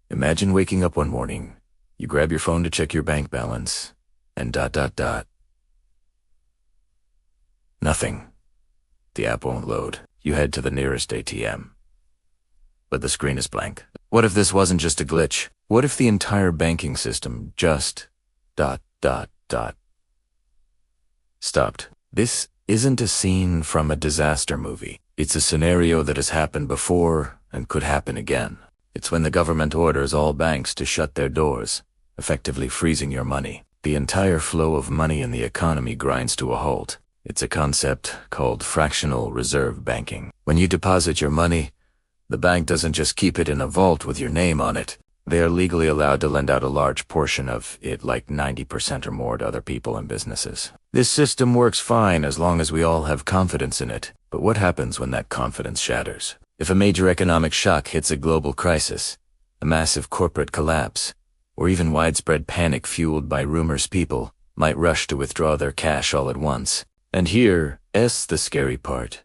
Imagine waking up one morning, you grab your phone to check your bank balance, and ... Nothing. The app won't load. You head to the nearest ATM. But the screen is blank. What if this wasn't just a glitch? What if the entire banking system just ... stopped? This isn't a scene from a disaster movie. It's a scenario that has happened before and could happen again. It's when the government orders all banks to shut their doors, effectively freezing your money. The entire flow of money in the economy grinds to a halt. It's a concept called fractional reserve banking. When you deposit your money, the bank doesn't just keep it in a vault with your name on it. They are legally allowed to lend out a large portion of it, like 90% or more, to other people and businesses. This system works fine as long as we all have confidence in it. But what happens when that confidence shatters? If a major economic shock hits a global crisis, a massive corporate collapse, or even widespread panic fueled by rumors, people might rush to withdraw their cash all at once. And here's the scary part.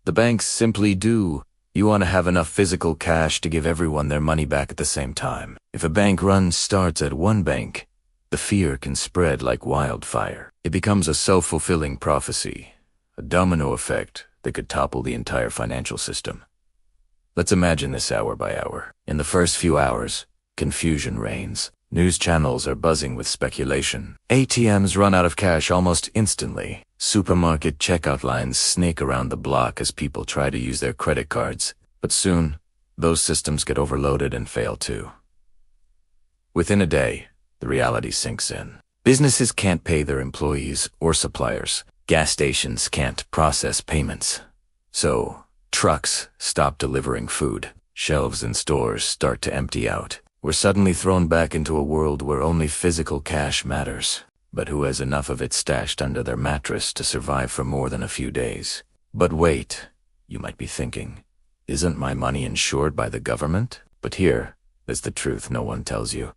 The banks simply do. You want to have enough physical cash to give everyone their money back at the same time. If a bank run starts at one bank, the fear can spread like wildfire. It becomes a self-fulfilling prophecy, a domino effect that could topple the entire financial system. Let's imagine this hour by hour. In the first few hours, confusion reigns. News channels are buzzing with speculation. ATMs run out of cash almost instantly. Supermarket checkout lines snake around the block as people try to use their credit cards. But soon, those systems get overloaded and fail too. Within a day, the reality sinks in. Businesses can't pay their employees or suppliers. Gas stations can't process payments. So, trucks stop delivering food. Shelves in stores start to empty out. We're suddenly thrown back into a world where only physical cash matters. But who has enough of it stashed under their mattress to survive for more than a few days? But wait, you might be thinking, isn't my money insured by the government? But here's the truth no one tells you.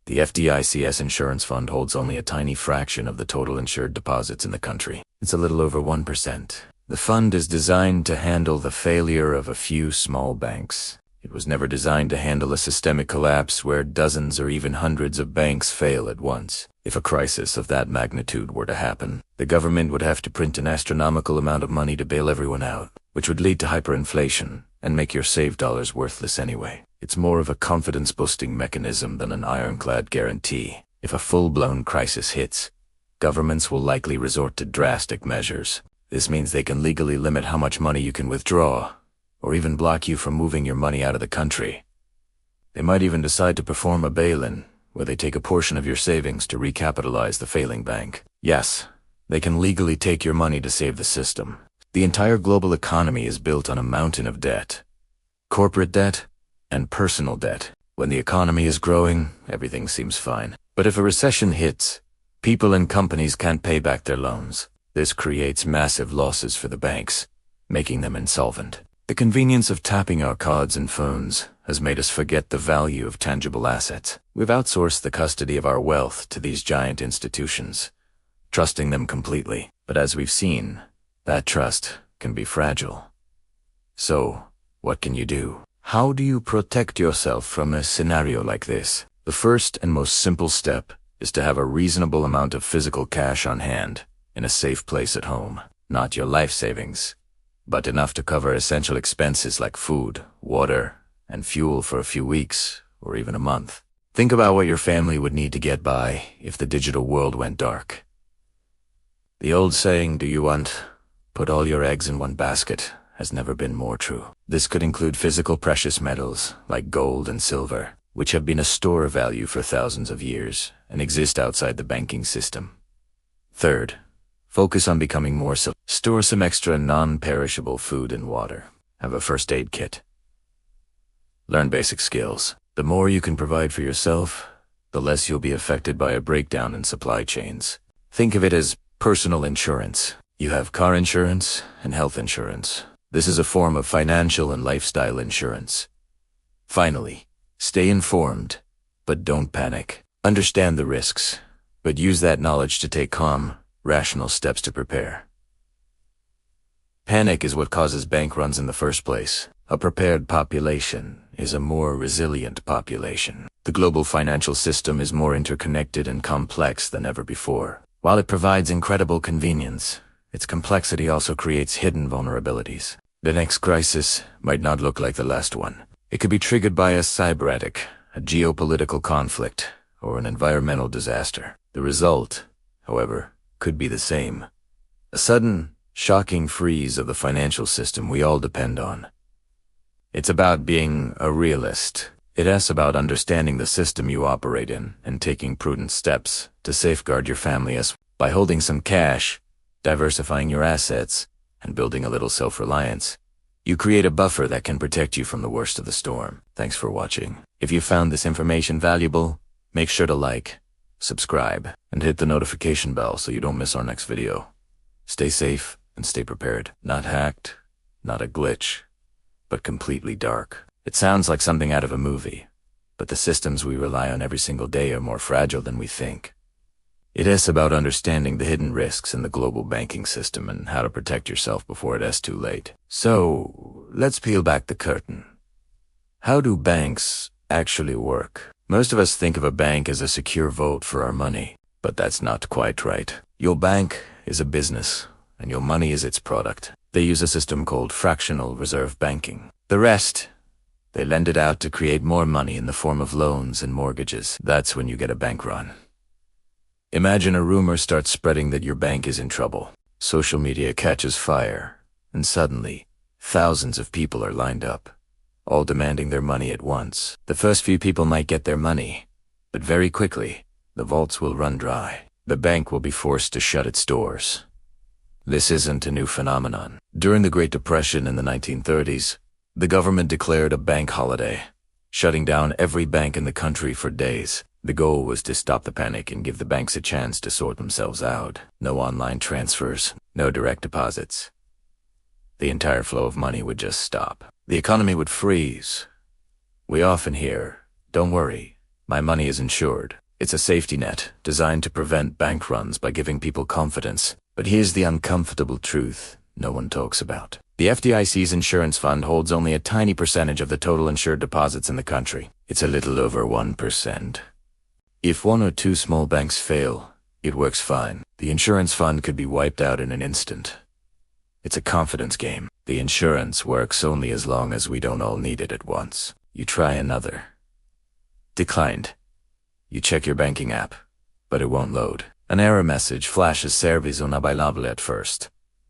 The FDIC's insurance fund holds only a tiny fraction of the total insured deposits in the country. It's a little over 1%. The fund is designed to handle the failure of a few small banks. It was never designed to handle a systemic collapse where dozens or even hundreds of banks fail at once. If a crisis of that magnitude were to happen, the government would have to print an astronomical amount of money to bail everyone out, which would lead to hyperinflation and make your saved dollars worthless anyway. It's more of a confidence-boosting mechanism than an ironclad guarantee. If a full-blown crisis hits, governments will likely resort to drastic measures. This means they can legally limit how much money you can withdraw, or even block you from moving your money out of the country. They might even decide to perform a bail-in, where they take a portion of your savings to recapitalize the failing bank. Yes, they can legally take your money to save the system. The entire global economy is built on a mountain of debt. Corporate debt and personal debt. When the economy is growing, everything seems fine. But if a recession hits, people and companies can't pay back their loans. This creates massive losses for the banks, making them insolvent. The convenience of tapping our cards and phones has made us forget the value of tangible assets. We've outsourced the custody of our wealth to these giant institutions, trusting them completely. But as we've seen, that trust can be fragile. So, what can you do? How do you protect yourself from a scenario like this? The first and most simple step is to have a reasonable amount of physical cash on hand in a safe place at home. Not your life savings, but enough to cover essential expenses like food, water, and fuel for a few weeks or even a month. Think about what your family would need to get by if the digital world went dark. The old saying, "Do you want? Put all your eggs in one basket," has never been more true. This could include physical precious metals like gold and silver, which have been a store of value for thousands of years and exist outside the banking system. Third, focus on becoming more self. Store some extra non-perishable food and water. Have a first aid kit. Learn basic skills. The more you can provide for yourself, the less you'll be affected by a breakdown in supply chains. Think of it as personal insurance. You have car insurance and health insurance. This is a form of financial and lifestyle insurance. Finally, stay informed, but don't panic. Understand the risks, but use that knowledge to take calm, rational steps to prepare. Panic is what causes bank runs in the first place. A prepared population is a more resilient population. The global financial system is more interconnected and complex than ever before. While it provides incredible convenience, its complexity also creates hidden vulnerabilities. The next crisis might not look like the last one. It could be triggered by a cyber attack, a geopolitical conflict, or an environmental disaster. The result, however, could be the same. A sudden, shocking freeze of the financial system we all depend on. It's about being a realist. It's about understanding the system you operate in and taking prudent steps to safeguard your family as by holding some cash, diversifying your assets, and building a little self-reliance. You create a buffer that can protect you from the worst of the storm. Thanks for watching. If you found this information valuable, make sure to like, subscribe, and hit the notification bell so you don't miss our next video. Stay safe and stay prepared. Not hacked, not a glitch, but completely dark. It sounds like something out of a movie, but the systems we rely on every single day are more fragile than we think. It is about understanding the hidden risks in the global banking system and how to protect yourself before it is too late. So, let's peel back the curtain. How do banks actually work? Most of us think of a bank as a secure vault for our money, but that's not quite right. Your bank is a business, and your money is its product. They use a system called fractional reserve banking. The rest, they lend it out to create more money in the form of loans and mortgages. That's when you get a bank run. Imagine a rumor starts spreading that your bank is in trouble. Social media catches fire, and suddenly, thousands of people are lined up, all demanding their money at once. The first few people might get their money, but very quickly, the vaults will run dry. The bank will be forced to shut its doors. This isn't a new phenomenon. During the Great Depression in the 1930s, the government declared a bank holiday, shutting down every bank in the country for days. The goal was to stop the panic and give the banks a chance to sort themselves out. No online transfers, no direct deposits. The entire flow of money would just stop. The economy would freeze. We often hear, "Don't worry, my money is insured." It's a safety net designed to prevent bank runs by giving people confidence. But here's the uncomfortable truth no one talks about. The FDIC's insurance fund holds only a tiny percentage of the total insured deposits in the country. It's a little over 1%. If one or two small banks fail, it works fine. The insurance fund could be wiped out in an instant. It's a confidence game. The insurance works only as long as we don't all need it at once. You try another. Declined. You check your banking app, but it won't load. An error message flashes "Service unavailable" at first.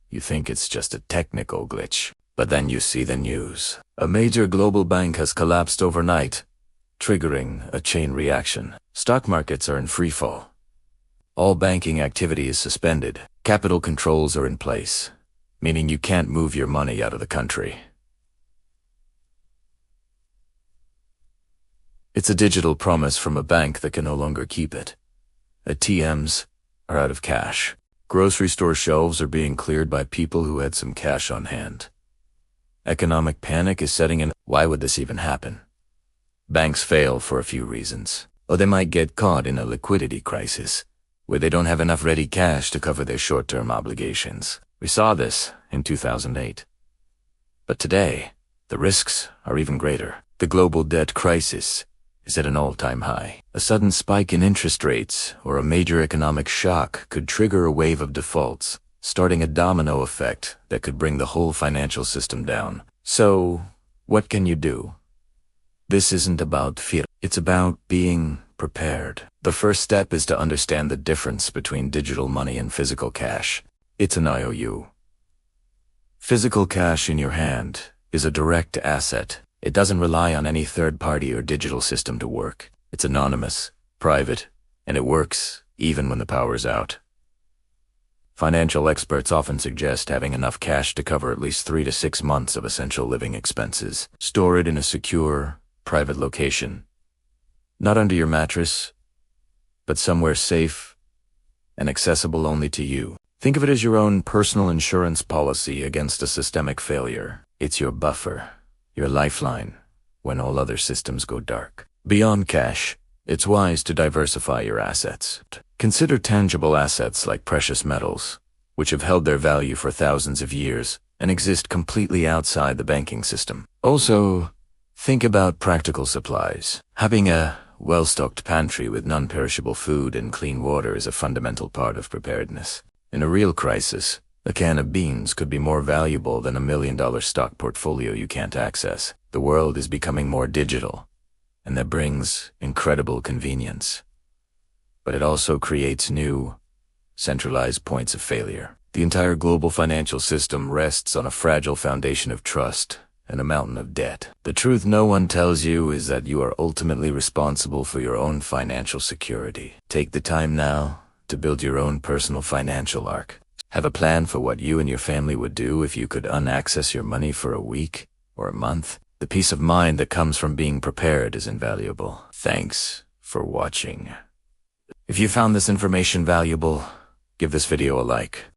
You think it's just a technical glitch, but then you see the news. A major global bank has collapsed overnight, triggering a chain reaction. Stock markets are in freefall. All banking activity is suspended. Capital controls are in place, meaning you can't move your money out of the country. It's a digital promise from a bank that can no longer keep it. ATMs are out of cash. Grocery store shelves are being cleared by people who had some cash on hand. Economic panic is setting in. Why would this even happen? Banks fail for a few reasons. Or they might get caught in a liquidity crisis, where they don't have enough ready cash to cover their short-term obligations. We saw this in 2008. But today, the risks are even greater. The global debt crisis is at an all-time high. A sudden spike in interest rates or a major economic shock could trigger a wave of defaults, starting a domino effect that could bring the whole financial system down. So, what can you do? This isn't about fear. It's about being prepared. The first step is to understand the difference between digital money and physical cash. It's an IOU. Physical cash in your hand is a direct asset. It doesn't rely on any third party or digital system to work. It's anonymous, private, and it works even when the power's out. Financial experts often suggest having enough cash to cover at least 3 to 6 months of essential living expenses. Store it in a secure, private location. Not under your mattress, but somewhere safe and accessible only to you. Think of it as your own personal insurance policy against a systemic failure. It's your buffer, your lifeline, when all other systems go dark. Beyond cash, it's wise to diversify your assets. Consider tangible assets like precious metals, which have held their value for thousands of years and exist completely outside the banking system. Also, Think about practical supplies. Having a well-stocked pantry with non-perishable food and clean water is a fundamental part of preparedness. In a real crisis, a can of beans could be more valuable than $1 million stock portfolio you can't access. The world is becoming more digital, and that brings incredible convenience. But it also creates new, centralized points of failure. The entire global financial system rests on a fragile foundation of trust and a mountain of debt. The truth no one tells you is that you are ultimately responsible for your own financial security. Take the time now to build your own personal financial arc. Have a plan for what you and your family would do if you could unaccess your money for a week or a month. The peace of mind that comes from being prepared is invaluable. Thanks for watching. If you found this information valuable, give this video a like.